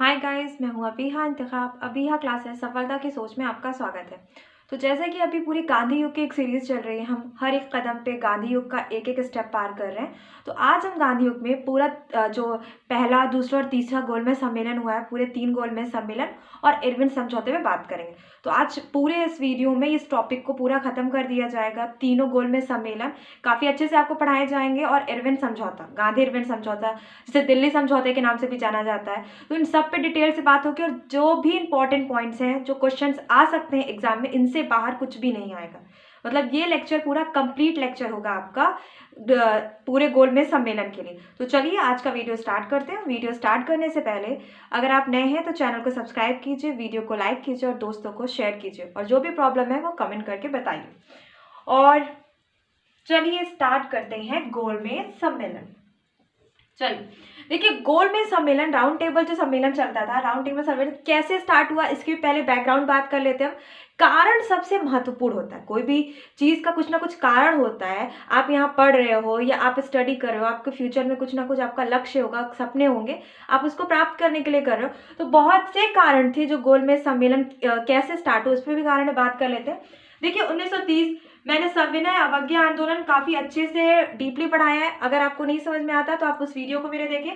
Hi guys, मैं हूँ Abiha इंतखाब। Abiha classes सफलता की सोच में आपका स्वागत है। तो जैसे कि अभी पूरी गांधी युग की एक सीरीज चल रही है, हम हर एक कदम पे गांधी युग का एक एक स्टेप पार कर रहे हैं। तो आज हम गांधी युग में पूरा जो पहला, दूसरा और तीसरा गोलमेज सम्मेलन हुआ है, पूरे 3 गोलमेज सम्मेलन और इरविन समझौते में बात करेंगे। तो आज पूरे इस वीडियो में इस टॉपिक को पूरा खत्म कर दिया जाएगा। तीनों गोलमेज सम्मेलन काफ़ी अच्छे से आपको पढ़ाए जाएंगे और इरविन समझौता, गांधी इरविन समझौता, जिसे दिल्ली समझौते के नाम से भी जाना जाता है। तो इन सब पे डिटेल से बात होगी और जो भी इंपॉर्टेंट पॉइंट्स हैं, जो क्वेश्चंस आ सकते हैं एग्जाम में, इनसे बाहर कुछ भी नहीं आएगा। मतलब ये लेक्चर पूरा कंप्लीट लेक्चर होगा आपका पूरे गोलमेज सम्मेलन के लिए। तो चलिए आज का वीडियो स्टार्ट करते हैं। वीडियो स्टार्ट करने से पहले अगर आप नए हैं तो चैनल को सब्सक्राइब कीजिए, वीडियो को लाइक कीजिए और दोस्तों को शेयर कीजिए, और जो भी प्रॉब्लम है वो कमेंट करके बताइए। और चलिए स्टार्ट करते हैं गोलमेज सम्मेलन। चलिए देखिए, गोलमेज सम्मेलन, राउंड टेबल जो सम्मेलन चलता था, राउंड टेबल सम्मेलन कैसे स्टार्ट हुआ, इसके पहले बैकग्राउंड बात कर लेते हैं हम। कारण सबसे महत्वपूर्ण होता है। कोई भी चीज़ का कुछ ना कुछ कारण होता है। आप यहाँ पढ़ रहे हो या आप स्टडी कर रहे हो, आपके फ्यूचर में कुछ ना कुछ आपका लक्ष्य होगा, सपने होंगे, आप उसको प्राप्त करने के लिए कर रहे हो। तो बहुत से कारण थे जो गोलमेज सम्मेलन कैसे स्टार्ट हुआ, उस पर भी कारण बात कर लेते हैं। देखिए 1930 मैंने सविनय अवज्ञा आंदोलन काफ़ी अच्छे से डीपली पढ़ाया है। अगर आपको नहीं समझ में आता तो आप उस वीडियो को मेरे देखें।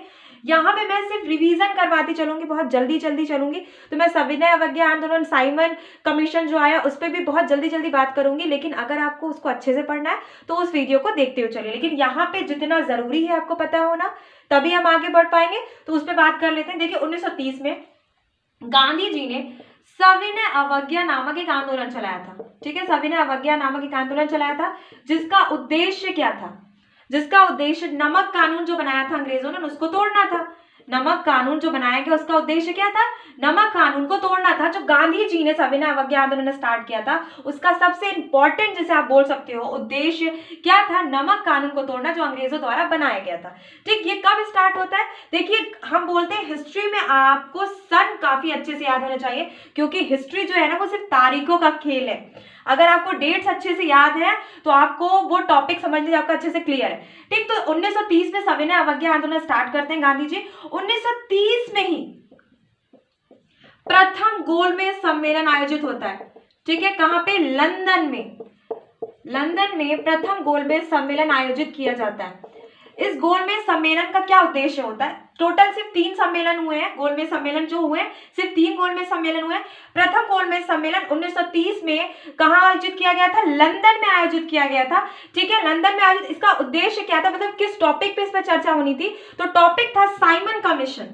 यहाँ पे मैं सिर्फ रिवीजन करवाती चलूंगी, बहुत जल्दी जल्दी चलूंगी। तो मैं सविनय अवज्ञा आंदोलन, साइमन कमीशन जो आया, उस पर भी बहुत जल्दी जल्दी बात करूंगी। लेकिन अगर आपको उसको अच्छे से पढ़ना है तो उस वीडियो को देखते हुए चलिए। लेकिन यहाँ पे जितना जरूरी है आपको पता होना, तभी हम आगे बढ़ पाएंगे। तो उस पर बात कर लेते हैं। देखिए 1930 में गांधी जी ने सविनय अवज्ञा नामक एक आंदोलन चलाया था। ठीक है, सविनय अवज्ञा नामक एक आंदोलन चलाया था, जिसका उद्देश्य क्या था? जिसका उद्देश्य नमक कानून जो बनाया था अंग्रेजों ने, उसको तोड़ना था। नमक कानून जो बनाया गया, उसका उद्देश्य क्या था? नमक कानून को तोड़ना था। जो गांधी जी ने सविनय अवज्ञा आंदोलन स्टार्ट किया था, उसका सबसे इंपॉर्टेंट, जिसे आप बोल सकते हो, उद्देश्य क्या था? नमक कानून को तोड़ना, जो अंग्रेजों द्वारा बनाया गया था। ठीक, ये कब स्टार्ट होता है? देखिए, हम बोलते हैं हिस्ट्री में आपको सन काफी अच्छे से याद होना चाहिए, क्योंकि हिस्ट्री जो है ना, वो सिर्फ तारीखों का खेल है। अगर आपको डेट्स अच्छे से याद है तो आपको वो टॉपिक समझने में आपका अच्छे से क्लियर है। ठीक, तो 1930 में सविनय अवज्ञा आंदोलन स्टार्ट करते हैं गांधी जी। 1930 में ही प्रथम गोलमेज सम्मेलन आयोजित होता है। ठीक है, कहां पे? लंदन में। लंदन में प्रथम गोलमेज सम्मेलन आयोजित किया जाता है। इस गोलमेज सम्मेलन का क्या उद्देश्य होता है? टोटल सिर्फ 3 सम्मेलन हुए हैं। गोलमेज सम्मेलन जो हुए हैं, सिर्फ 3 गोलमेज सम्मेलन हुए हैं। प्रथम गोलमेज सम्मेलन 1930 में कहाँ आयोजित किया गया था? लंदन में आयोजित किया गया था। ठीक है, लंदन में आयोजित। इसका उद्देश्य क्या था, मतलब किस टॉपिक पे इस पर चर्चा होनी थी? तो टॉपिक था साइमन कमीशन।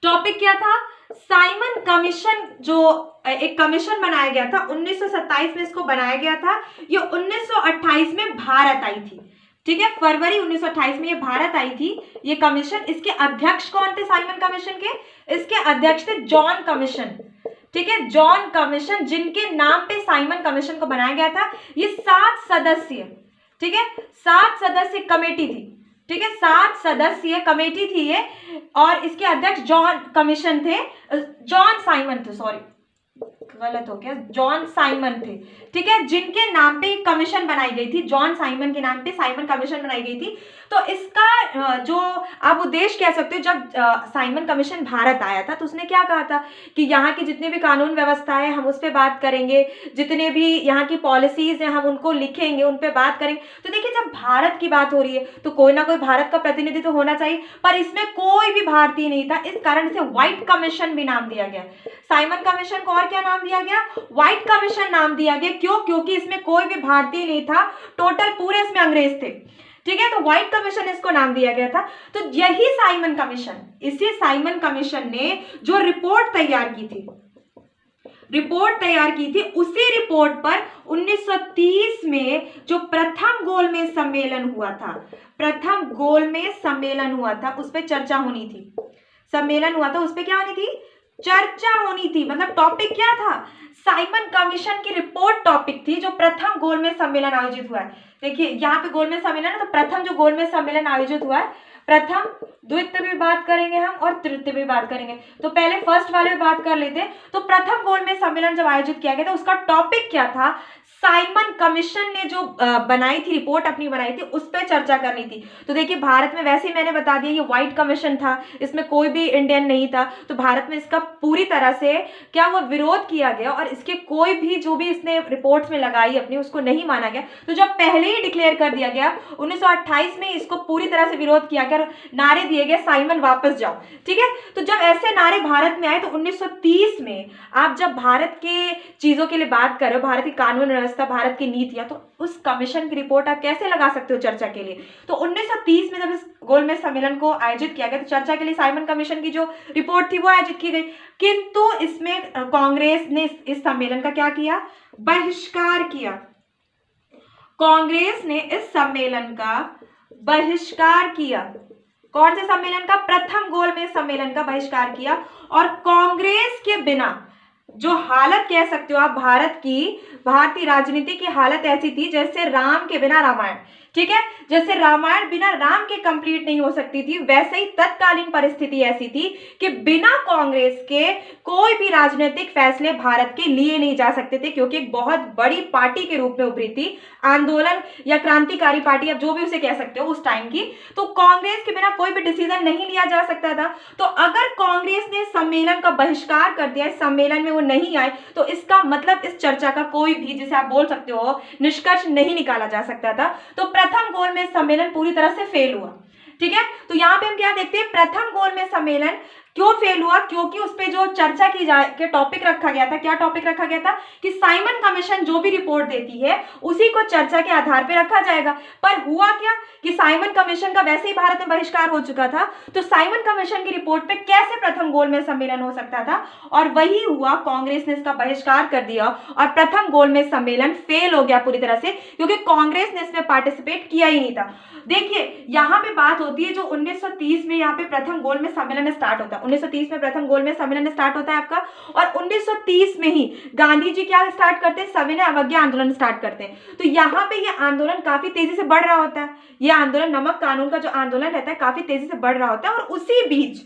टॉपिक क्या था? साइमन कमीशन, जो एक कमीशन बनाया गया था। 1927 में इसको बनाया गया था। ये 1928 में भारत आई थी। ठीक है, फरवरी 1928 में ये भारत आई थी, ये कमीशन। इसके अध्यक्ष कौन थे साइमन कमीशन के? इसके अध्यक्ष थे जॉन कमीशन। ठीक है, जॉन कमीशन, जिनके नाम पे साइमन कमीशन को बनाया गया था। ये 7 सदस्य, ठीक है, 7 सदस्य कमेटी थी। ठीक है, 7 सदस्यीय कमेटी थी ये, और इसके अध्यक्ष जॉन कमीशन थे, जॉन साइमन थे, सॉरी गलत हो गया, जॉन साइमन थे। ठीक है, जिनके नाम पे एक कमीशन बनाई गई थी, जॉन साइमन के नाम पे साइमन कमीशन बनाई गई थी। तो इसका जो आप उद्देश्य कह सकते हो, जब साइमन कमीशन भारत आया था तो उसने क्या कहा था कि यहाँ की जितने भी कानून व्यवस्था है हम उस पर बात करेंगे, जितने भी यहाँ की पॉलिसीज हैं हम उनको लिखेंगे, उन पर बात करेंगे। तो देखिए, जब भारत की बात हो रही है तो कोई ना कोई भारत का प्रतिनिधित्व तो होना चाहिए, पर इसमें कोई भी भारतीय नहीं था। इस कारण से व्हाइट कमीशन भी नाम दिया गया। साइमन कमीशन को और क्या नाम दिया गया? व्हाइट कमीशन नाम दिया गया। क्यों? क्योंकि इसमें कोई भी भारतीय नहीं था, टोटल पूरे इसमें अंग्रेज थे। ठीक है, तो व्हाइट कमीशन इसको नाम दिया गया था। तो यही साइमन कमीशन, इसी साइमन कमीशन ने जो रिपोर्ट तैयार की थी, उसी रिपोर्ट पर 1930 में जो प्रथम गोलमेज सम्मेलन हुआ था, उस पर चर्चा होनी थी। सम्मेलन हुआ था, उस पर क्या होनी थी? चर्चा होनी थी। मतलब टॉपिक क्या था? साइमन कमीशन की रिपोर्ट टॉपिक थी, जो प्रथम गोलमेज सम्मेलन आयोजित हुआ है। देखिए यहाँ पे गोलमेज सम्मेलन है, तो प्रथम जो गोलमेज सम्मेलन आयोजित हुआ है, प्रथम, द्वितीय भी बात करेंगे हम और तृतीय भी बात करेंगे। तो पहले फर्स्ट वाले में बात कर लेते हैं। तो प्रथम गोलमेज सम्मेलन जब आयोजित किया गया था, उसका टॉपिक क्या था? साइमन कमीशन ने जो बनाई थी, रिपोर्ट अपनी बनाई थी, उस पर चर्चा करनी थी। तो देखिए भारत में वैसे ही मैंने बता दिया ये व्हाइट कमीशन था, इसमें कोई भी इंडियन नहीं था, तो भारत में इसका पूरी तरह से क्या हुआ, विरोध किया गया और इसके कोई भी जो भी इसने रिपोर्ट्स में लगाई अपनी उसको नहीं माना गया। तो जब पहले ही डिक्लेयर कर दिया गया 1928 में, इसको पूरी तरह से विरोध किया गया, नारे दिए गए साइमन वापस जाओ, ठीक है। तो जब ऐसे नारे भारत में आए तो 1930 में आप जब भारत के चीजों के लिए बात कर रहे हो, भारत की कानून व्यवस्था, भारत की नीतियां, तो उस कमीशन की रिपोर्ट आप कैसे लगा सकते हो चर्चा के लिए। तो 1930 में जब इस गोलमेज सम्मेलन को आयोजित किया गया तो चर्चा के लिए साइमन कमीशन की जो रिपोर्ट थी वो आयोजित की गई, किंतु इसमें कांग्रेस ने इस सम्मेलन का क्या किया, बहिष्कार किया। कांग्रेस ने इस सम्मेलन का बहिष्कार किया। कौन से सम्मेलन का, प्रथम गोलमेज सम्मेलन का बहिष्कार किया। और कांग्रेस के बिना, जो हालत कह सकते हो आप भारत की, भारतीय राजनीति की हालत ऐसी थी जैसे राम के बिना रामायण, ठीक है, जैसे रामायण बिना राम के कंप्लीट नहीं हो सकती थी, वैसे ही तत्कालीन परिस्थिति ऐसी थी कि बिना कांग्रेस के कोई भी राजनीतिक फैसले भारत के लिए नहीं जा सकते थे, क्योंकि एक बहुत बड़ी पार्टी के रूप में उभरी थी, आंदोलन या क्रांतिकारी पार्टी, आप जो भी उसे कह सकते हो उस टाइम की। तो कांग्रेस के बिना कोई भी डिसीजन नहीं लिया जा सकता था। तो अगर कांग्रेस ने सम्मेलन का बहिष्कार कर दिया, इस सम्मेलन में वो नहीं आए, तो इसका मतलब इस चर्चा का कोई भी, जिसे आप बोल सकते हो, निष्कर्ष नहीं निकाला जा सकता था। तो प्रथम गोलमेज सम्मेलन पूरी तरह से फेल हुआ, ठीक है। तो यहाँ पे हम क्या देखते हैं, प्रथम गोलमेज सम्मेलन क्यों फेल हुआ, क्योंकि उस पे जो चर्चा की जाए के टॉपिक रखा गया था, क्या टॉपिक रखा गया था कि साइमन कमीशन जो भी रिपोर्ट देती है उसी को चर्चा के आधार पे रखा जाएगा। पर हुआ क्या कि साइमन कमीशन का वैसे ही भारत में बहिष्कार हो चुका था, तो साइमन कमीशन की रिपोर्ट पे कैसे प्रथम गोलमेज सम्मेलन हो सकता था, और वही हुआ, कांग्रेस ने इसका बहिष्कार कर दिया और प्रथम गोलमेज सम्मेलन फेल हो गया पूरी तरह से, क्योंकि कांग्रेस ने इसमें पार्टिसिपेट किया ही नहीं था। देखिए यहाँ पे बात होती है, जो 1930 में यहाँ पे प्रथम गोलमेज सम्मेलन स्टार्ट होता है, 1930 में प्रथम गोलमेज सम्मेलन स्टार्ट होता है आपका, और 1930 में ही गांधी जी क्या स्टार्ट करते हैं, सविनय अवज्ञा आंदोलन स्टार्ट करते हैं। तो यहाँ पे ये आंदोलन काफी तेजी से बढ़ रहा होता है, ये आंदोलन, नमक कानून का जो आंदोलन रहता है, काफी तेजी से बढ़ रहा होता है, और उसी बीच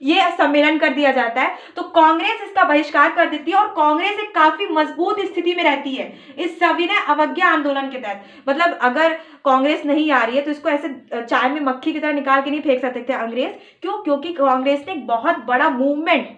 ये सम्मेलन कर दिया जाता है। तो कांग्रेस इसका बहिष्कार कर देती है और कांग्रेस एक काफी मजबूत स्थिति में रहती है इस सविनय अवज्ञा आंदोलन के तहत। मतलब अगर कांग्रेस नहीं आ रही है तो इसको ऐसे चाय में मक्खी की तरह निकाल के नहीं फेंक सकते थे अंग्रेज, क्यों, क्योंकि कांग्रेस ने एक बहुत बड़ा मूवमेंट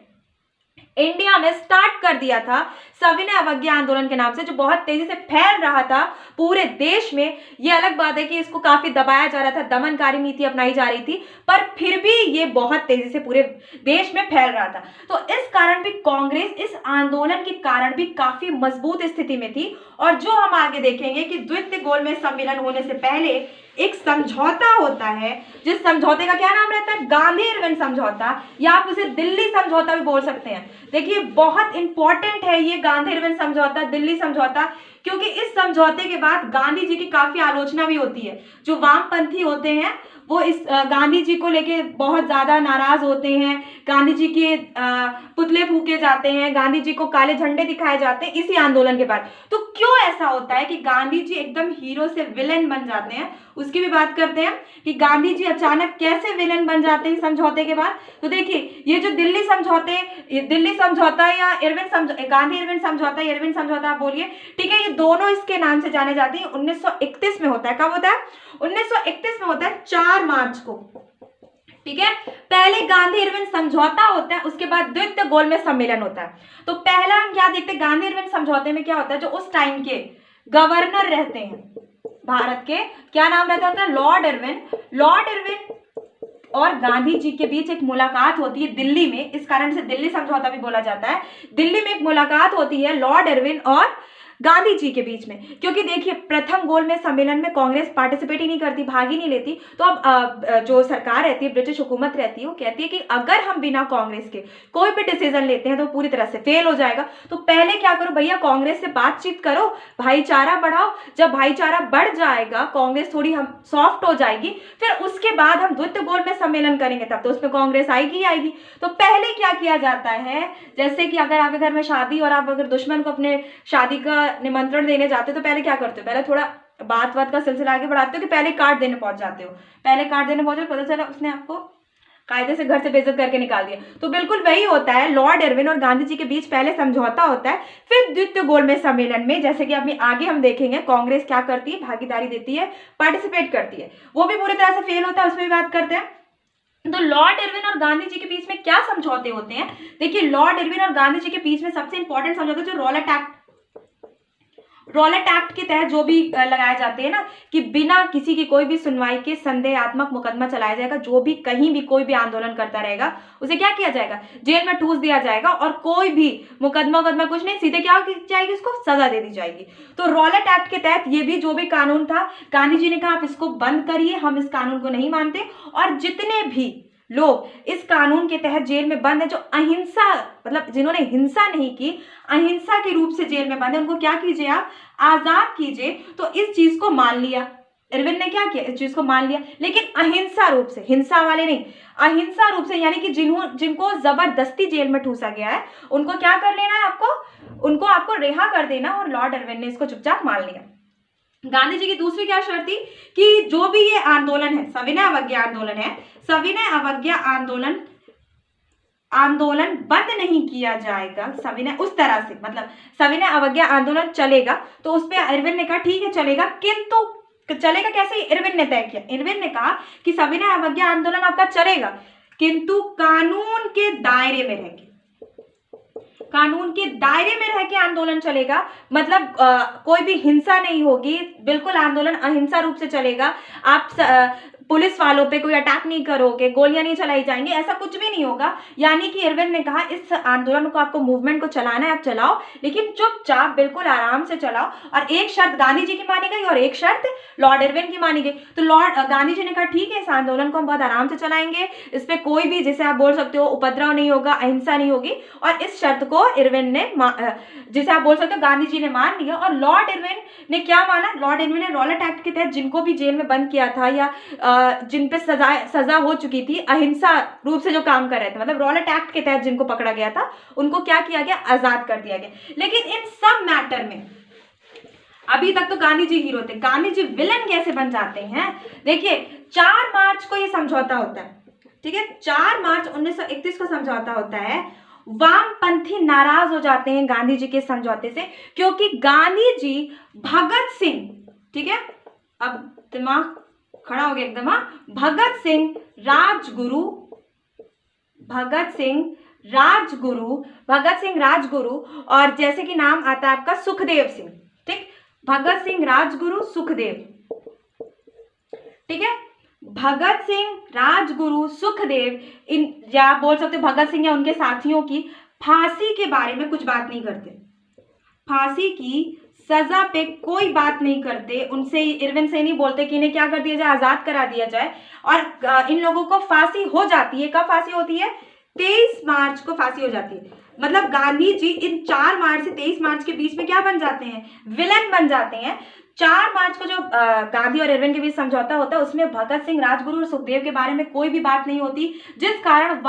इंडिया में स्टार्ट कर दिया था सविनय अवज्ञा आंदोलन के नाम से, जो बहुत तेजी से फैल रहा था पूरे देश में। ये अलग बात है कि इसको काफी दबाया जा रहा था, दमनकारी नीति अपनाई जा रही थी, पर फिर भी ये बहुत तेजी से पूरे देश में फैल रहा था। तो इस कारण भी कांग्रेस इस आंदोलन के कारण भी काफी मजबूत स्थिति में थी। और जो हम आगे देखेंगे कि द्वितीय गोलमेज सम्मेलन होने से पहले एक समझौता होता है, जिस समझौते का क्या नाम रहता है, गांधी इरविन समझौता, या आप उसे दिल्ली समझौता भी बोल सकते हैं। देखिए बहुत इंपॉर्टेंट है ये गांधी इरविन समझौता, दिल्ली समझौता, क्योंकि इस समझौते के बाद गांधी जी की काफी आलोचना भी होती है। जो वामपंथी होते हैं वो इस गांधी जी को लेके बहुत ज्यादा नाराज होते हैं, गांधी जी के पुतले फूके जाते हैं, गांधी जी को काले झंडे दिखाए जाते हैं इसी आंदोलन के बाद। तो क्यों ऐसा होता है कि गांधी जी एकदम हीरो से विलेन बन जाते हैं, उसकी भी बात करते हैं कि गांधी जी अचानक कैसे विलेन बन जाते हैं समझौते के बाद। तो देखिए ये जो दिल्ली समझौता या गांधी इरविन समझौता, इरविन समझौता आप बोलिए, ठीक है, ये दोनों इसके नाम से जाने जाते हैं। 1931 में होता है, कब होता है, 1931 में होता है 4 मार्च को, ठीक है। पहले गांधी इरविन समझौता होता है, उसके बाद द्वितीय गोलमेज सम्मेलन होता है। तो पहला हम क्या देखते हैं, गांधी इरविन समझौते में क्या होता है, जो उस टाइम के गवर्नर रहते हैं भारत के, क्या नाम रहता है, लॉर्ड इरविन और गांधी जी के बीच एक मुलाकात होती है दिल्ली में, इस कारण से दिल्ली समझौता भी बोला जाता है। दिल्ली में एक मुलाकात होती है लॉर्ड इरविन और गांधी जी के बीच में, क्योंकि देखिए प्रथम गोलमेज सम्मेलन में कांग्रेस पार्टिसिपेट ही नहीं करती, भाग ही नहीं लेती। तो अब जो सरकार रहती है, ब्रिटिश हुकूमत रहती है, वो कहती है कि अगर हम बिना कांग्रेस के कोई भी डिसीजन लेते हैं तो पूरी तरह से फेल हो जाएगा। तो पहले क्या करो भैया, कांग्रेस से बातचीत करो, भाईचारा बढ़ाओ, जब भाईचारा बढ़ जाएगा, कांग्रेस थोड़ी हम सॉफ्ट हो जाएगी, फिर उसके बाद हम द्वितीय गोलमेज सम्मेलन करेंगे, तब तो उसमें कांग्रेस आएगी ही आएगी। तो पहले क्या किया जाता है, जैसे कि अगर आपके घर में शादी और आप अगर दुश्मन को अपने शादी का निमंत्रण देने जाते हो तो पहले क्या करते हो, पहले थोड़ा बात का सिलसिला आगे बढ़ाते हो कि पहले कार्ड देने पहुंच जाते हो, पहले कार्ड देने पहुंचे, पता चला उसने आपको कायदे से घर से बेइज्जत करके निकाल दिया। तो बिल्कुल वही होता है, लॉर्ड इरविन और गांधी जी के बीच पहले समझौता होता है, फिर द्वितीय गोलमेज सम्मेलन में, जैसे कि अभी आगे हम देखेंगे, कांग्रेस क्या करती है, भागीदारी देती है, पार्टिसिपेट करती है, वो भी पूरी तरह से फेल होता है, उसमें भी बात करते हैं। तो लॉर्ड इरविन और गांधी जी के बीच में क्या समझौते होते हैं? देखिए, लॉर्ड इरविन और गांधी जी के बीच में सबसे इंपॉर्टेंट समझौता जो रॉलेट एक्ट के तहत जो भी लगाए जाते हैं ना, कि बिना किसी की कोई भी सुनवाई के संदेहात्मक मुकदमा चलाया जाएगा, जो भी कहीं भी कोई भी आंदोलन करता रहेगा उसे क्या किया जाएगा, जेल में ठूस दिया जाएगा, और कोई भी मुकदमा कुछ नहीं, सीधे क्या की जाएगी, उसको सजा दे दी जाएगी। तो रॉलेट एक्ट के तहत ये भी जो भी कानून था, गांधी जी ने कहा आप इसको बंद करिए, हम इस कानून को नहीं मानते, और जितने भी लोग इस कानून के तहत जेल में बंद है, जो अहिंसा मतलब जिन्होंने हिंसा नहीं की, अहिंसा के रूप से जेल में बंद है, उनको क्या कीजिए, आप आजाद कीजिए। तो इस चीज को मान लिया इरविन ने, क्या किया, इस चीज को मान लिया, लेकिन अहिंसा रूप से, हिंसा वाले नहीं, अहिंसा रूप से, यानी कि जिनको जबरदस्ती जेल में ठूसा गया है उनको क्या कर लेना है, आपको रिहा कर देना, और लॉर्ड इरविन ने इसको चुपचाप मान लिया। गांधी जी की दूसरी क्या शर्त थी कि जो भी ये आंदोलन है, सविनय अवज्ञा आंदोलन है, सविनय अवज्ञा आंदोलन बंद नहीं किया जाएगा, सविनय उस तरह से, मतलब सविनय अवज्ञा आंदोलन चलेगा। तो उस पर इरविन ने कहा ठीक है चलेगा, किंतु चलेगा कैसे, इरविन ने तय किया। इरविन ने कहा कि सविनय अवज्ञा आंदोलन आपका चलेगा, किंतु कानून के दायरे में रहेंगे, कानून के दायरे में रह के आंदोलन चलेगा, मतलब कोई भी हिंसा नहीं होगी, बिल्कुल आंदोलन अहिंसा रूप से चलेगा, आप पुलिस वालों पे कोई अटैक नहीं करोगे, गोलियां नहीं चलाई जाएंगी, ऐसा कुछ भी नहीं होगा। यानी कि इरविन ने कहा इस आंदोलन को, आपको मूवमेंट को चलाना है, आप चलाओ, लेकिन चुपचाप बिल्कुल आराम से चलाओ। और एक शर्त गांधी जी की मानी गई और एक शर्त लॉर्ड इरविन की मानी गई। तो गांधी जी ने कहा ठीक है, इस आंदोलन को हम बहुत आराम से चलाएंगे, इस पर कोई भी, जैसे आप बोल सकते हो, उपद्रव नहीं होगा, अहिंसा नहीं होगी, और इस शर्त को इरविन ने, जिसे आप बोल सकते हो, गांधी जी ने मान लिया। और लॉर्ड इरविन ने क्या माना, लॉर्ड इरविन ने रॉलेट एक्ट के तहत जिनको भी जेल में बंद किया था, या जिन पे सजा हो चुकी थी, अहिंसा रूप से जो काम कर रहे थे, मतलब रॉलेट एक्ट के तहत जिनको पकड़ा गया था, उनको क्या किया गया, आजाद कर दिया गया। लेकिन इन सब मैटर में अभी तक तो गांधी जी हीरो थे, गांधी जी विलन कैसे बन जाते हैं? देखिए, 4 मार्च को ये समझौता होता है, ठीक है, 4 मार्च 1931 को समझौता होता है। वामपंथी नाराज हो जाते हैं गांधी जी के समझौते से, क्योंकि गांधी जी भगत सिंह, ठीक है, अब दिमाग खड़ा हो गया एकदम, भगत सिंह राजगुरु, और जैसे कि नाम आता है आपका सुखदेव सिंह, ठीक, भगत सिंह, राजगुरु, सुखदेव, ठीक है, भगत सिंह, राजगुरु, सुखदेव, इन, या बोल सकते हो भगत सिंह या उनके साथियों की फांसी के बारे में कुछ बात नहीं करते, फांसी की सजा पे कोई बात नहीं करते, उनसे, इरविन से नहीं बोलते कि इन्हें क्या कर दिया जाए, आजाद करा दिया जाए, और इन लोगों को फांसी हो जाती है। कब फांसी होती है? 23 मार्च को फांसी हो जाती है। मतलब गांधी जी इन 4 मार्च से 23 मार्च के बीच में क्या बन जाते हैं, विलन बन जाते हैं। 4 मार्च को जो गांधी और इरविन के बीच समझौता होता है, उसमें भगत सिंह, राजगुरु और सुखदेव के बारे में कोई भी बात नहीं होती, जिस कारण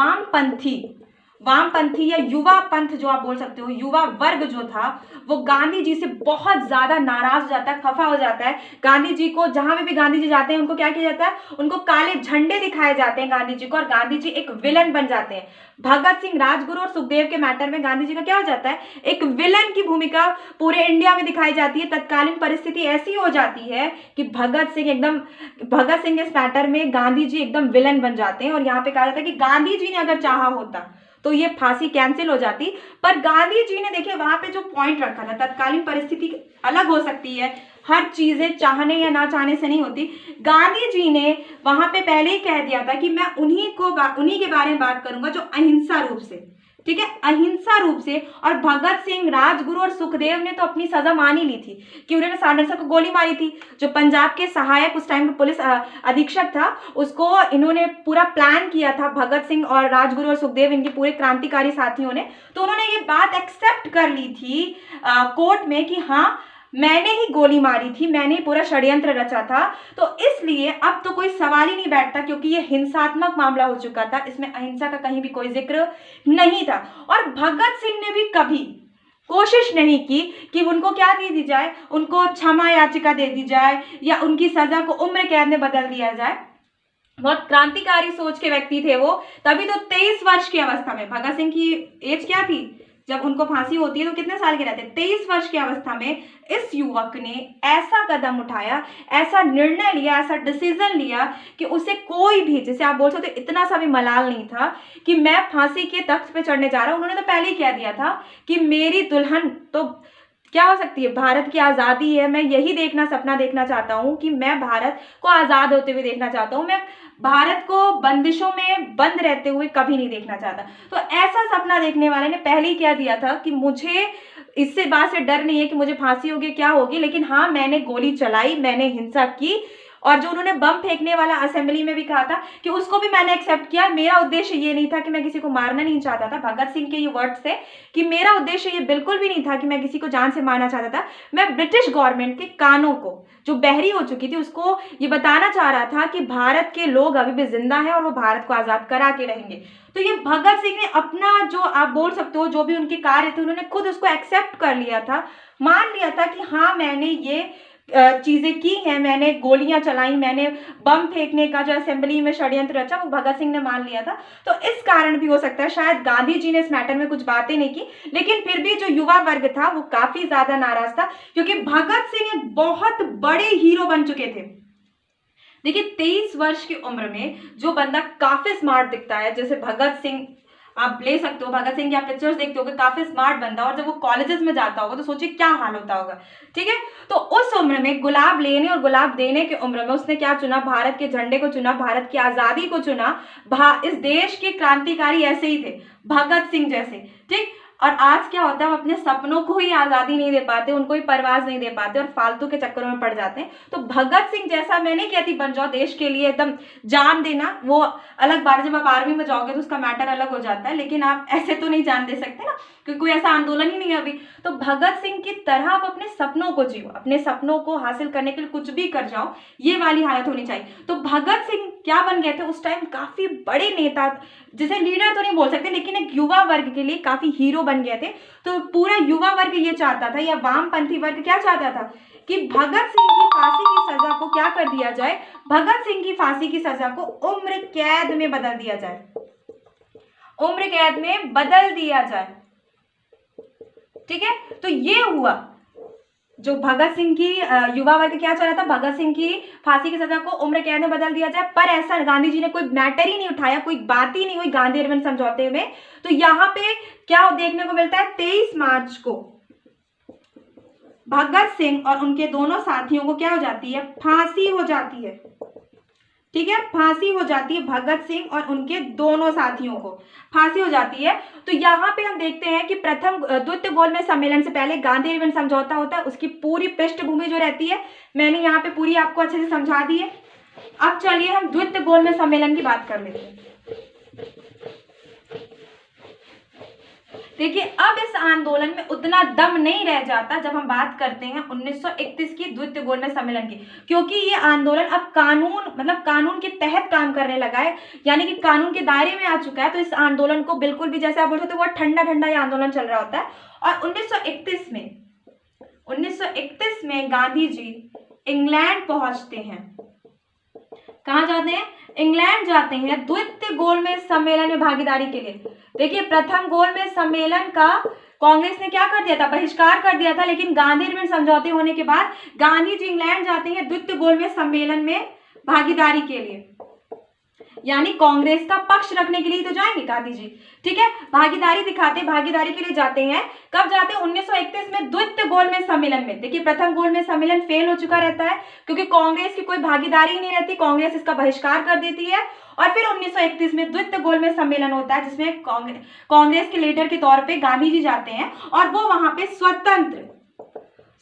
वामपंथी या युवा पंथ जो आप बोल सकते हो, युवा वर्ग जो था, वो गांधी जी से बहुत ज्यादा नाराज हो जाता है, खफा हो जाता है। गांधी जी को, जहां भी गांधी जी जाते हैं, उनको क्या किया जाता है, उनको काले झंडे दिखाए जाते हैं गांधी जी को, और गांधी जी एक विलन बन जाते हैं। भगत सिंह, राजगुरु और सुखदेव के मैटर में गांधी जी का क्या हो जाता है, एक विलन की भूमिका पूरे इंडिया में दिखाई जाती है। तत्कालीन परिस्थिति ऐसी हो जाती है कि भगत सिंह इस मैटर में गांधी जी एकदम विलन बन जाते हैं, और यहाँ पे कहा जाता है कि गांधी जी ने अगर चाहा होता तो ये फांसी कैंसिल हो जाती, पर गांधी जी ने, देखिए, वहां पे जो पॉइंट रखा था, तत्कालीन परिस्थिति अलग हो सकती है, हर चीजें चाहने या ना चाहने से नहीं होती। गांधी जी ने वहां पे पहले ही कह दिया था कि मैं उन्हीं के बारे में बात करूंगा जो अहिंसा रूप से, ठीक है, अहिंसा रूप से। और भगत सिंह, राजगुरु और सुखदेव ने तो अपनी सजा मान ही ली थी कि उन्होंने सांडरसर को गोली मारी थी। जो पंजाब के सहायक उस टाइम पुलिस अधीक्षक था, उसको इन्होंने पूरा प्लान किया था, भगत सिंह और राजगुरु और सुखदेव, इनके पूरे क्रांतिकारी साथियों ने। तो उन्होंने ये बात एक्सेप्ट कर ली थी कोर्ट में कि हाँ, मैंने ही गोली मारी थी, मैंने ही पूरा षड्यंत्र रचा था। तो इसलिए अब तो कोई सवाल ही नहीं बैठता, क्योंकि ये हिंसात्मक मामला हो चुका था, इसमें अहिंसा का कहीं भी कोई जिक्र नहीं था। और भगत सिंह ने भी कभी कोशिश नहीं की कि उनको क्या दे दी जाए, उनको क्षमा याचिका दे दी जाए, या उनकी सजा को उम्र कैद में बदल दिया जाए। बहुत क्रांतिकारी सोच के व्यक्ति थे वो। तभी तो 23 वर्ष की अवस्था में, भगत सिंह की एज क्या थी जब उनको फांसी होती है तो कितने साल के रहते, 23 वर्ष की अवस्था में इस युवक ने ऐसा कदम उठाया, ऐसा निर्णय लिया, ऐसा डिसीजन लिया कि उसे कोई भी, जैसे आप बोल सकते हो, इतना सा भी मलाल नहीं था कि मैं फांसी के तख्त पे चढ़ने जा रहा हूं। उन्होंने तो पहले ही कह दिया था कि मेरी दुल्हन तो क्या हो सकती है, भारत की आज़ादी है, मैं यही सपना देखना चाहता हूँ कि मैं भारत को आज़ाद होते हुए देखना चाहता हूँ, मैं भारत को बंदिशों में बंद रहते हुए कभी नहीं देखना चाहता। तो ऐसा सपना देखने वाले ने पहले ही कह दिया था कि मुझे इससे बात से डर नहीं है कि मुझे फांसी होगी क्या होगी, लेकिन हाँ, मैंने गोली चलाई, मैंने हिंसा की, और जो उन्होंने बम फेंकने वाला असेंबली में भी कहा था कि उसको भी मैंने एक्सेप्ट किया। मेरा उद्देश्य ये नहीं था कि मैं किसी को मारना नहीं चाहता था, भगत सिंह के ये वर्ड्स थे कि मेरा उद्देश्य ये बिल्कुल भी नहीं था कि मैं किसी को जान से मारना चाहता था। मैं ब्रिटिश गवर्नमेंट के कानों को, जो बहरी हो चुकी थी, उसको ये बताना चाह रहा था कि भारत के लोग अभी भी जिंदा हैं और वो भारत को आज़ाद करा के रहेंगे। तो ये भगत सिंह ने अपना, जो आप बोल सकते हो, जो भी उनके कार्य थे, उन्होंने खुद उसको एक्सेप्ट कर लिया था, मान लिया था कि हाँ, मैंने ये चीजें की हैं, मैंने गोलियां चलाई, मैंने बम फेंकने का जो असेंबली में षड्यंत्र रचा वो भगत सिंह ने मान लिया था। तो इस कारण भी हो सकता है शायद गांधी जी ने इस मैटर में कुछ बातें नहीं की, लेकिन फिर भी जो युवा वर्ग था वो काफी ज्यादा नाराज था, क्योंकि भगत सिंह एक बहुत बड़े हीरो बन चुके थे। देखिए, 23 वर्ष की उम्र में जो बंदा काफी स्मार्ट दिखता है, जैसे भगत सिंह आप ले सकते हो, भगत सिंह की आप पिक्चर्स देखते हो, काफी स्मार्ट बंदा, और जब वो कॉलेजेस में जाता होगा तो सोचिए क्या हाल होता होगा। ठीक है, तो उस उम्र में, गुलाब लेने और गुलाब देने की उम्र में, उसने क्या चुना, भारत के झंडे को चुना, भारत की आजादी को चुना। इस देश के क्रांतिकारी ऐसे ही थे, भगत सिंह जैसे। ठीक, और आज क्या होता है, हम अपने सपनों को ही आज़ादी नहीं दे पाते, उनको ही परवाज नहीं दे पाते और फालतू के चक्करों में पड़ जाते हैं। तो भगत सिंह जैसा मैं नहीं कहती बन जाओ, देश के लिए एकदम जान देना वो अलग बात है, जब आप आर्मी में जाओगे तो उसका मैटर अलग हो जाता है, लेकिन आप ऐसे तो नहीं जान दे सकते ना, क्योंकि कोई ऐसा आंदोलन ही नहीं है अभी। तो भगत सिंह की तरह आप अपने सपनों को जियो, अपने सपनों को हासिल करने के लिए कुछ भी कर जाओ, ये वाली हालत होनी चाहिए। तो भगत सिंह क्या बन गए थे उस टाइम, काफी बड़े नेता, जिसे लीडर तो नहीं बोल सकते, लेकिन एक युवा वर्ग के लिए काफी हीरो बन गए थे। तो पूरा युवा वर्ग ये चाहता था, या वामपंथी वर्ग क्या चाहता था कि भगत सिंह की फांसी की सजा को क्या कर दिया जाए, भगत सिंह की फांसी की सजा को उम्र कैद में बदल दिया जाए, उम्र कैद में बदल दिया जाए। ठीक है, तो ये हुआ जो भगत सिंह की युवा वर्ग क्या चाह रहा था, भगत सिंह की फांसी की सजा को उम्र कैद में बदल दिया जाए। पर ऐसा गांधी जी ने कोई मैटर ही नहीं उठाया, कोई बात ही नहीं हुई गांधी अरविंद समझौते में। तो यहाँ पे क्या देखने को मिलता है, 23 मार्च को भगत सिंह और उनके दोनों साथियों को क्या हो जाती है, फांसी हो जाती है। ठीक है, फांसी हो जाती है, भगत सिंह और उनके दोनों साथियों को फांसी हो जाती है। तो यहाँ पे हम देखते हैं कि प्रथम द्वितीय गोलमेज सम्मेलन से पहले गांधी अरविंद समझौता होता है, उसकी पूरी पृष्ठभूमि जो रहती है मैंने यहाँ पे पूरी आपको अच्छे से समझा दी है। अब चलिए हम द्वितीय गोलमेज सम्मेलन की बात कर लेते हैं। देखिए, अब इस आंदोलन में उतना दम नहीं रह जाता जब हम बात करते हैं 1931 की द्वितीय गोलमेज सम्मेलन की, क्योंकि ये आंदोलन अब कानून, मतलब कानून के तहत काम करने लगा है, यानी कि कानून के दायरे में आ चुका है। तो इस आंदोलन को बिल्कुल भी, जैसे आप बोल सकते हो, वो ठंडा ठंडा ये आंदोलन चल रहा होता है। और 1931 में गांधी जी इंग्लैंड पहुंचते हैं। कहाँ जाते हैं, इंग्लैंड जाते हैं द्वितीय गोलमेज सम्मेलन में भागीदारी के लिए। देखिए, प्रथम गोलमेज सम्मेलन का कांग्रेस ने क्या कर दिया था, बहिष्कार कर दिया था, लेकिन गांधी अरविंद समझौते होने के बाद गांधी जी इंग्लैंड जाते हैं द्वितीय गोलमेज सम्मेलन में भागीदारी के लिए, यानी कांग्रेस का पक्ष रखने के लिए तो जाएंगे गांधी जी। ठीक है, भागीदारी दिखाते, भागीदारी के लिए जाते हैं। कब जाते हैं, 1931 में द्वितीय गोलमेज सम्मेलन में। देखिए, प्रथम गोलमेज सम्मेलन फेल हो चुका रहता है, क्योंकि कांग्रेस की कोई भागीदारी नहीं रहती, कांग्रेस इसका बहिष्कार कर देती है। और फिर 1931 में द्वितीय गोलमेज सम्मेलन होता है, जिसमें कांग्रेस के लीडर के तौर पे गांधी जी जाते हैं, और वो वहां पे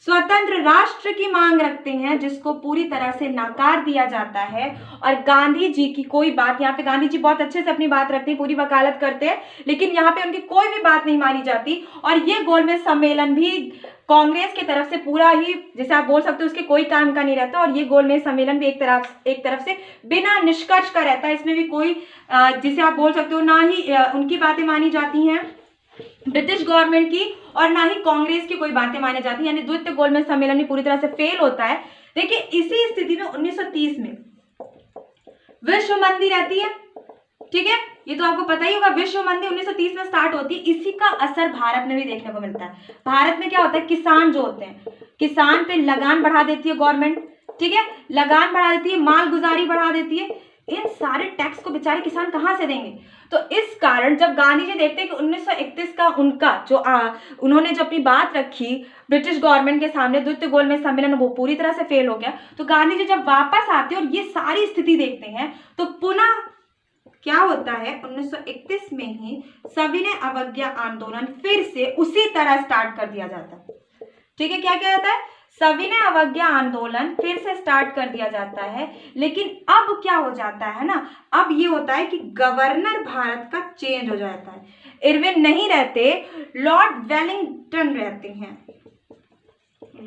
स्वतंत्र राष्ट्र की मांग रखते हैं, जिसको पूरी तरह से नकार दिया जाता है। और गांधी जी की कोई बात, यहाँ पे गांधी जी बहुत अच्छे से अपनी बात रखते हैं, पूरी वकालत करते हैं, लेकिन यहाँ पे उनकी कोई भी बात नहीं मानी जाती। और ये गोलमेज सम्मेलन भी कांग्रेस की तरफ से पूरा ही, जैसे आप बोल सकते हो, उसके कोई काम का नहीं रहता। और ये गोलमेज सम्मेलन भी एक तरफ से बिना निष्कर्ष का रहता है। इसमें भी कोई, जिसे आप बोल सकते हो, ना ही उनकी बातें मानी जाती हैं ब्रिटिश गवर्नमेंट की, और ना ही कांग्रेस की कोई बातें मानी जाती, यानी द्वितीय गोलमेज सम्मेलन भी पूरी तरह से फेल होता है। देखिए, इसी स्थिति में 1930 विश्व मंदी रहती है, ठीक है, ये तो आपको पता ही होगा। विश्व मंदी 1930 में स्टार्ट होती है। इसी का असर भारत में भी देखने को मिलता है। भारत में क्या होता है, किसान जो होते हैं, किसान पे लगान बढ़ा देती है गवर्नमेंट, ठीक है, लगान बढ़ा देती है, मालगुजारी बढ़ा देती है। इन सारे टैक्स को बेचारे किसान कहाँ से देंगे? तो इस कारण जब गांधी जी देखते हैं कि 1931 का उनका जो उन्होंने जो अपनी बात रखी ब्रिटिश गवर्नमेंट के सामने, द्वितीय गोलमेज सम्मेलन, वो पूरी तरह से फेल हो गया। तो गांधी जी जब वापस आते हैं और ये सारी स्थिति देखते हैं, तो पुनः क्या होता है, 1931 में ही सविनय अवज्ञा आंदोलन फिर से उसी तरह स्टार्ट कर दिया जाता है, ठीक है। क्या किया जाता है, सविनय अवज्ञा आंदोलन फिर से स्टार्ट कर दिया जाता है। लेकिन अब क्या हो जाता है ना, अब ये होता है कि गवर्नर भारत का चेंज हो जाता है। इरविन नहीं रहते, लॉर्ड वेलिंगटन रहते हैं,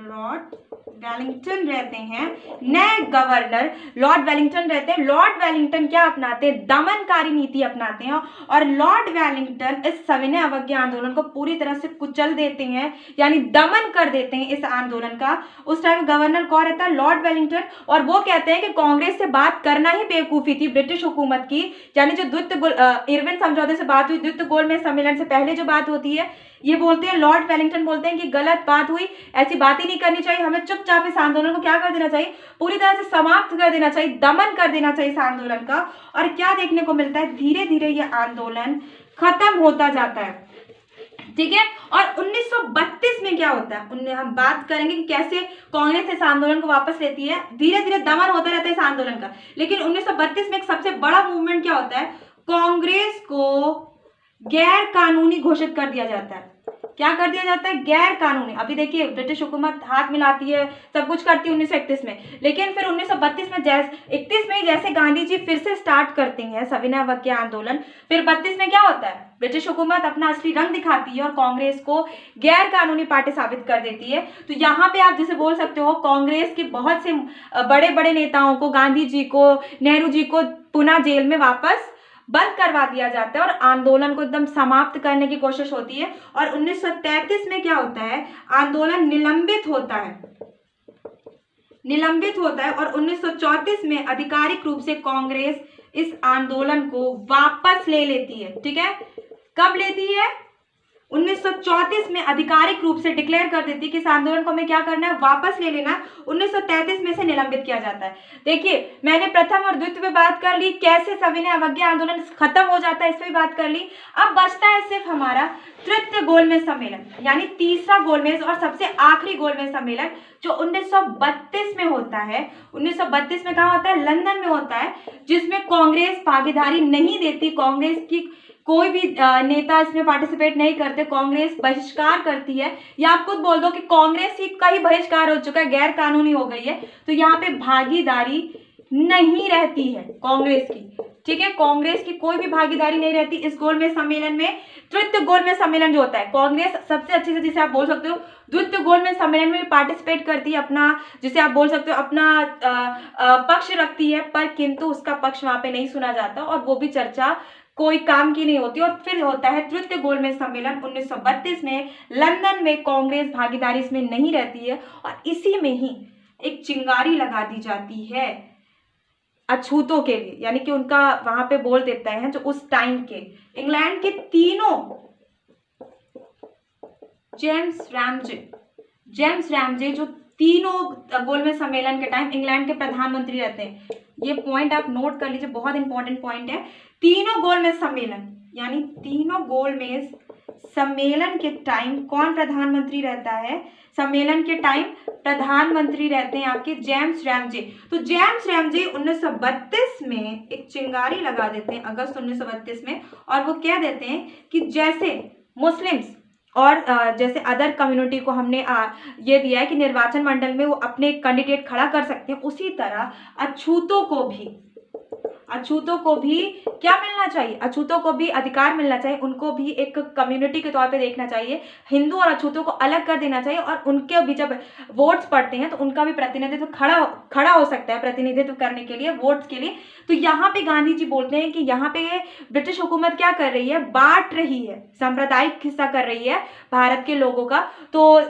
लॉर्ड वेलिंगटन रहते हैं, नए गवर्नर लॉर्ड वेलिंगटन रहते हैं। लॉर्ड वेलिंगटन क्या अपनाते हैं, दमनकारी नीति अपनाते हैं, और लॉर्ड वेलिंगटन इस सविनय अवज्ञा आंदोलन को पूरी तरह से कुचल देते हैं, यानी दमन कर देते हैं इस आंदोलन का। उस टाइम गवर्नर कौन रहता है, लॉर्ड वेलिंगटन, और वो कहते हैं कि कांग्रेस से बात करना ही बेवकूफी थी ब्रिटिश हुकूमत की, यानी जो इरविन समझौते से बात हुई, द्वितीय गोलमेज सम्मेलन से पहले जो बात होती है, ये बोलते हैं, लॉर्ड वेलिंगटन बोलते हैं कि गलत बात हुई, ऐसी बात ही नहीं करनी चाहिए, हमें चुपचाप इस आंदोलन को क्या कर देना चाहिए, पूरी तरह से समाप्त कर देना चाहिए, दमन कर देना चाहिए इस आंदोलन का। और क्या देखने को मिलता है, धीरे धीरे ये आंदोलन खत्म होता जाता है, ठीक है। और 1932 में क्या होता है, हम बात करेंगे कि कैसे कांग्रेस इस आंदोलन को वापस लेती है। धीरे धीरे दमन होता रहता है इस आंदोलन का, लेकिन 1932 में एक सबसे बड़ा मूवमेंट क्या होता है, कांग्रेस को गैर कानूनी घोषित कर दिया जाता है। क्या कर दिया जाता है, गैर कानूनी। अभी देखिए ब्रिटिश हुकूमत हाथ मिलाती है, सब कुछ करती है 1931 में, लेकिन फिर 1932 में 31 में जैसे गांधी जी फिर से स्टार्ट करते हैं सविनय अवज्ञा आंदोलन, फिर 32 में क्या होता है, ब्रिटिश हुकूमत अपना असली रंग दिखाती है और कांग्रेस को गैर कानूनी पार्टी साबित कर देती है। तो यहाँ पे आप जैसे बोल सकते हो, कांग्रेस के बहुत से बड़े बड़े नेताओं को, गांधी जी को, नेहरू जी को पुनः जेल में वापस बंद करवा दिया जाता है और आंदोलन को एकदम समाप्त करने की कोशिश होती है। और 1933 में क्या होता है, आंदोलन निलंबित होता है, और 1934 में आधिकारिक रूप से कांग्रेस इस आंदोलन को वापस ले लेती है, ठीक है। कब लेती है, 1934 में आधिकारिक रूप से डिक्लेयर कर देती है कि इस आंदोलन को हमें क्या करना है, वापस ले लेना। 1933 में से निलंबित किया जाता है। देखिए मैंने प्रथम और द्वितीय पे बात कर ली, कैसे सविनय अवज्ञा आंदोलन खत्म हो जाता है इस पे बात कर ली। अब बचता है सिर्फ हमारा तृतीय गोलमेज सम्मेलन, यानी तीसरा गोलमेज और सबसे आखिरी गोलमेज सम्मेलन, जो 1932 में होता है। 1932 में कहाँ होता है, लंदन में होता है, जिसमें कांग्रेस भागीदारी नहीं देती, कांग्रेस की कोई भी नेता इसमें पार्टिसिपेट नहीं करते, कांग्रेस बहिष्कार करती है, या आप खुद बोल दो कि कांग्रेस ही का ही बहिष्कार हो चुका है, गैर कानूनी हो गई है। तो यहाँ पे भागीदारी नहीं रहती है कांग्रेस की, ठीक है, कांग्रेस की कोई भी भागीदारी नहीं रहती इस गोलमेज सम्मेलन में। तृतीय गोलमेज सम्मेलन जो होता है, कांग्रेस सबसे अच्छे से, जिसे आप बोल सकते हो, द्वितीय गोलमेज सम्मेलन में पार्टिसिपेट करती है, अपना जिसे आप बोल सकते हो अपना पक्ष रखती है, पर किंतु उसका पक्ष वहां पे नहीं सुना जाता और वो भी चर्चा कोई काम की नहीं होती। और फिर होता है तृतीय गोलमेज सम्मेलन 1932 में लंदन में, कांग्रेस भागीदारी इसमें नहीं रहती है और इसी में ही एक चिंगारी लगा दी जाती है अछूतों के लिए, यानी कि उनका वहां पे बोल देते हैं जो उस टाइम के इंग्लैंड के तीनों, जेम्स रैमजे जो तीनों गोलमेज सम्मेलन के टाइम इंग्लैंड के प्रधानमंत्री रहते हैं। ये पॉइंट आप नोट कर लीजिए, बहुत इंपॉर्टेंट पॉइंट है। तीनों गोलमेज सम्मेलन, यानी तीनों गोलमेज सम्मेलन के टाइम कौन प्रधानमंत्री रहता है, सम्मेलन के टाइम प्रधानमंत्री रहते हैं आपके जेम्स रैमजे। तो जेम्स रैमजे 1932 में एक चिंगारी लगा देते हैं, अगस्त 1932 में, और वो कह देते हैं कि जैसे मुस्लिम्स और जैसे अदर कम्युनिटी को हमने ये दिया है कि निर्वाचन मंडल में वो अपने कैंडिडेट खड़ा कर सकते हैं, उसी तरह अछूतों को भी क्या मिलना चाहिए, अछूतों को भी अधिकार मिलना चाहिए, उनको भी एक कम्युनिटी के तौर पे देखना चाहिए, हिंदू और अछूतों को अलग कर देना चाहिए, और उनके भी जब वोट्स पड़ते हैं तो उनका भी प्रतिनिधित्व खड़ा हो सकता है प्रतिनिधित्व करने के लिए, वोट्स के लिए। तो यहाँ पे गांधी जी बोलते हैं कि यहाँ पे ब्रिटिश हुकूमत क्या कर रही है, बांट रही है, सांप्रदायिक हिस्सा कर रही है भारत के लोगों का। तो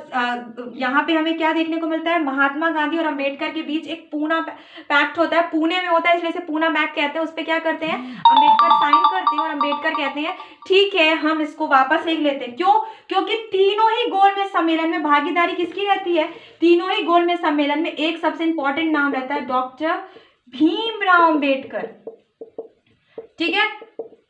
यहाँ पे हमें क्या देखने को मिलता है, महात्मा गांधी और अम्बेडकर के बीच एक पूना पैक्ट होता है, पुणे में होता है, इसलिए इसे पूना पैक्ट कहते हैं उस पर क्या करते हैं, अम्बेडकर साइन करते हैं और अम्बेडकर कहते हैं ठीक है हम इसको वापस लिख लेते हैं। क्यों? क्योंकि तीनों ही गोलमेज सम्मेलन में भागीदारी किसकी रहती है, तीनों ही गोलमेज सम्मेलन में एक सबसे इंपॉर्टेंट नाम रहता है डॉक्टर भीमराव अम्बेडकर। ठीक है,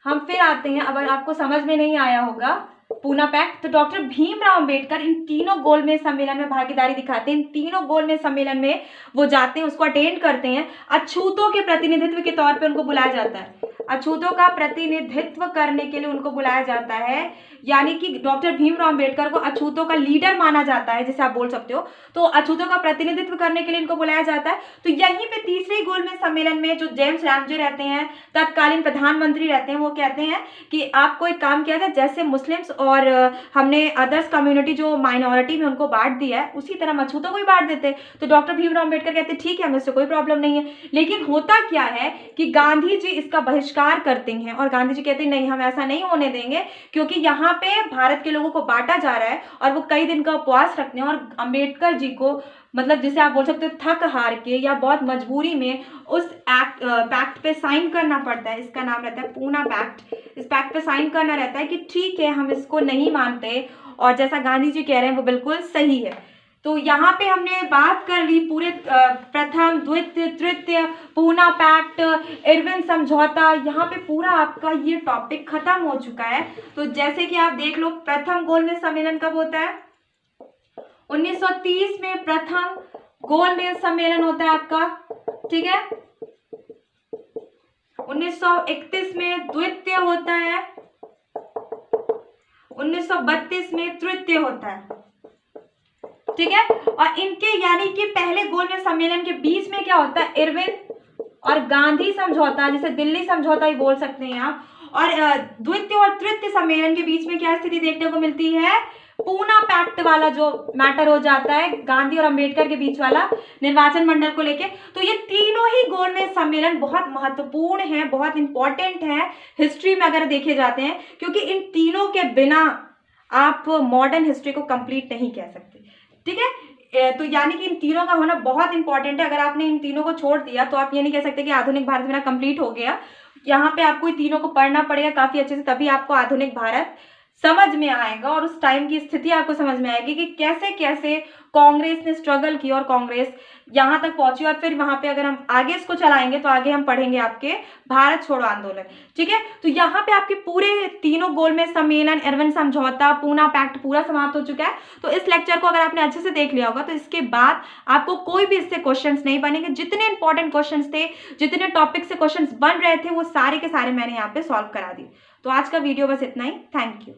हम फिर आते हैं, अगर आपको समझ में नहीं आया होगा पूना पैक्ट, तो डॉक्टर भीमराव अंबेडकर इन तीनों गोलमेज सम्मेलन में भागीदारी दिखाते हैं, इन तीनों गोलमेज सम्मेलन में वो जाते हैं, उसको अटेंड करते हैं। अछूतों के प्रतिनिधित्व के तौर पे उनको बुलाया जाता है, अछूतों का प्रतिनिधित्व करने के लिए उनको बुलाया जाता है, यानी कि डॉक्टर भीमराव अंबेडकर को अछूतों का लीडर माना जाता है, जैसे आप बोल सकते हो, तो अछूतों का प्रतिनिधित्व करने के लिए इनको बुलाया जाता है। तो यहीं पे तीसरे गोलमेज सम्मेलन में जो जेम्स रैमजे रहते हैं, तत्कालीन प्रधानमंत्री रहते हैं, वो कहते हैं कि आपको एक काम किया जाए, जैसे मुस्लिम्स और हमने अदर्स कम्युनिटी जो माइनॉरिटी में उनको बांट दिया है, उसी तरह अछूतों को भी बांट देते। तो डॉक्टर भीमराव अंबेडकर कहते ठीक है, हमें इससे कोई प्रॉब्लम नहीं है। लेकिन होता क्या है कि गांधी जी इसका बहिष्कार करते हैं और गांधी जी कहते हैं नहीं, हम ऐसा नहीं होने देंगे, क्योंकि यहाँ पे भारत के लोगों को बांटा जा रहा है और वो कई दिन का उपवास रखते हैं, और अंबेडकर जी को मतलब जिसे आप बोल सकते हो थक हार के या बहुत मजबूरी में उस पैक्ट पे साइन करना पड़ता है। इसका नाम रहता है पूना पैक्ट। इस पैक्ट पे साइन करना रहता है कि ठीक है हम इसको नहीं मानते, और जैसा गांधी जी कह रहे हैं वो बिल्कुल सही है। तो यहाँ पे हमने बात कर ली पूरे प्रथम, द्वितीय, तृतीय, पूना पैक्ट, इरविन समझौता, यहाँ पे पूरा आपका ये टॉपिक खत्म हो चुका है। तो जैसे कि आप देख लो, प्रथम गोलमेज सम्मेलन कब होता है, 1930 में प्रथम गोलमेज सम्मेलन होता है आपका। ठीक है, 1931 में द्वितीय होता है, 1932 में तृतीय होता है। ठीक है, और इनके यानी कि पहले गोलमेज सम्मेलन के बीच में क्या होता है, इरविन और गांधी समझौता, जिसे दिल्ली समझौता ही बोल सकते हैं आप। और द्वितीय और तृतीय सम्मेलन के बीच में क्या स्थिति देखने को मिलती है, पूना पैक्ट वाला जो मैटर हो जाता है गांधी और अंबेडकर के बीच वाला, निर्वाचन मंडल को लेके। तो ये तीनों ही गोलमेज सम्मेलन बहुत महत्वपूर्ण है, बहुत इंपॉर्टेंट है हिस्ट्री में अगर देखे जाते हैं, क्योंकि इन तीनों के बिना आप मॉडर्न हिस्ट्री को कंप्लीट नहीं कह सकते। ठीक है, तो यानी कि इन तीनों का होना बहुत इंपॉर्टेंट है। अगर आपने इन तीनों को छोड़ दिया तो आप ये नहीं कह सकते कि आधुनिक भारत मेरा कंप्लीट हो गया। यहाँ पे आपको इन तीनों को पढ़ना पड़ेगा काफी अच्छे से, तभी आपको आधुनिक भारत समझ में आएगा और उस टाइम की स्थिति आपको समझ में आएगी कि कैसे कैसे कांग्रेस ने स्ट्रगल की और कांग्रेस यहाँ तक पहुंची। और फिर वहां पे अगर हम आगे इसको चलाएंगे तो आगे हम पढ़ेंगे आपके भारत छोड़ो आंदोलन। ठीक है, तो यहाँ पे आपके पूरे तीनों गोलमेज सम्मेलन, इरविन समझौता, पूना पैक्ट पूरा समाप्त हो चुका है। तो इस लेक्चर को अगर आपने अच्छे से देख लिया होगा तो इसके बाद आपको कोई भी इससे क्वेश्चंस नहीं बनेंगे। जितने इंपॉर्टेंट क्वेश्चंस थे, जितने टॉपिक से क्वेश्चंस बन रहे थे, वो सारे के सारे मैंने यहाँ पे सॉल्व करा दिए। तो आज का वीडियो बस इतना ही। Thank you.